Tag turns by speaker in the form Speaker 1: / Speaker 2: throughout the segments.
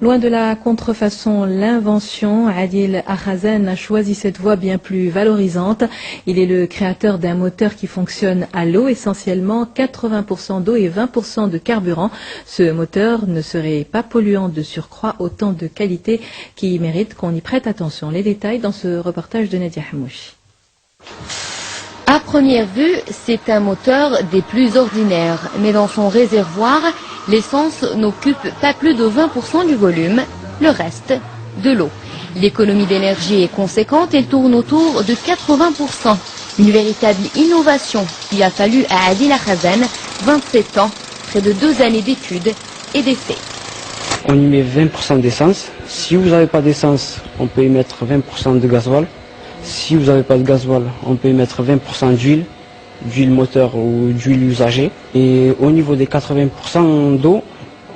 Speaker 1: Loin de la contrefaçon, l'invention, Adil Akhazan a choisi cette voie bien plus valorisante. Il est le créateur d'un moteur qui fonctionne à l'eau, essentiellement 80% d'eau et 20% de carburant. Ce moteur ne serait pas polluant de surcroît, autant de qualité qui mérite qu'on y prête attention. Les détails dans ce reportage de Nadia Hamouchi.
Speaker 2: À première vue, c'est un moteur des plus ordinaires, mais dans son réservoir, l'essence n'occupe pas plus de 20% du volume, le reste de l'eau. L'économie d'énergie est conséquente, elle tourne autour de 80%. Une véritable innovation qui a fallu à Adil Akhazan 27 ans, près de 2 années d'études et d'essais.
Speaker 3: On y met 20% d'essence. Si vous n'avez pas d'essence, on peut y mettre 20% de gasoil. Si vous n'avez pas de gasoil, on peut y mettre 20% d'huile moteur ou d'huile usagée. Et au niveau des 80% d'eau,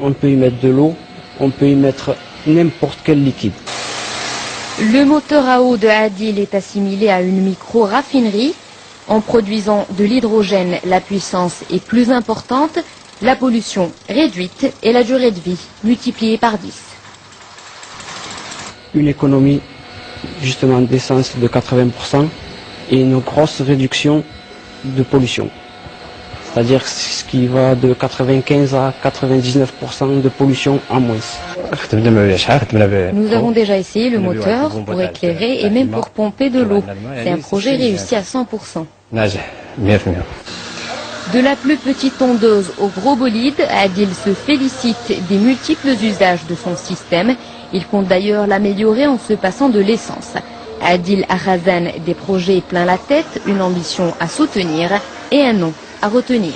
Speaker 3: on peut y mettre de l'eau, on peut y mettre n'importe quel liquide.
Speaker 2: Le moteur à eau de Adil est assimilé à une micro-raffinerie. En produisant de l'hydrogène, la puissance est plus importante, la pollution réduite et la durée de vie multipliée par 10.
Speaker 3: Une économie justement d'essence de 80% et une grosse réduction de pollution. C'est-à-dire ce qui va de 95 à 99% de pollution en moins.
Speaker 2: Nous avons déjà essayé le moteur pour éclairer et même pour pomper de l'eau. C'est un projet réussi à 100%. De la plus petite tondeuse au gros bolide, Adil se félicite des multiples usages de son système. Il compte d'ailleurs l'améliorer en se passant de l'essence. Adil Akhazan, des projets plein la tête, une ambition à soutenir et un nom à retenir.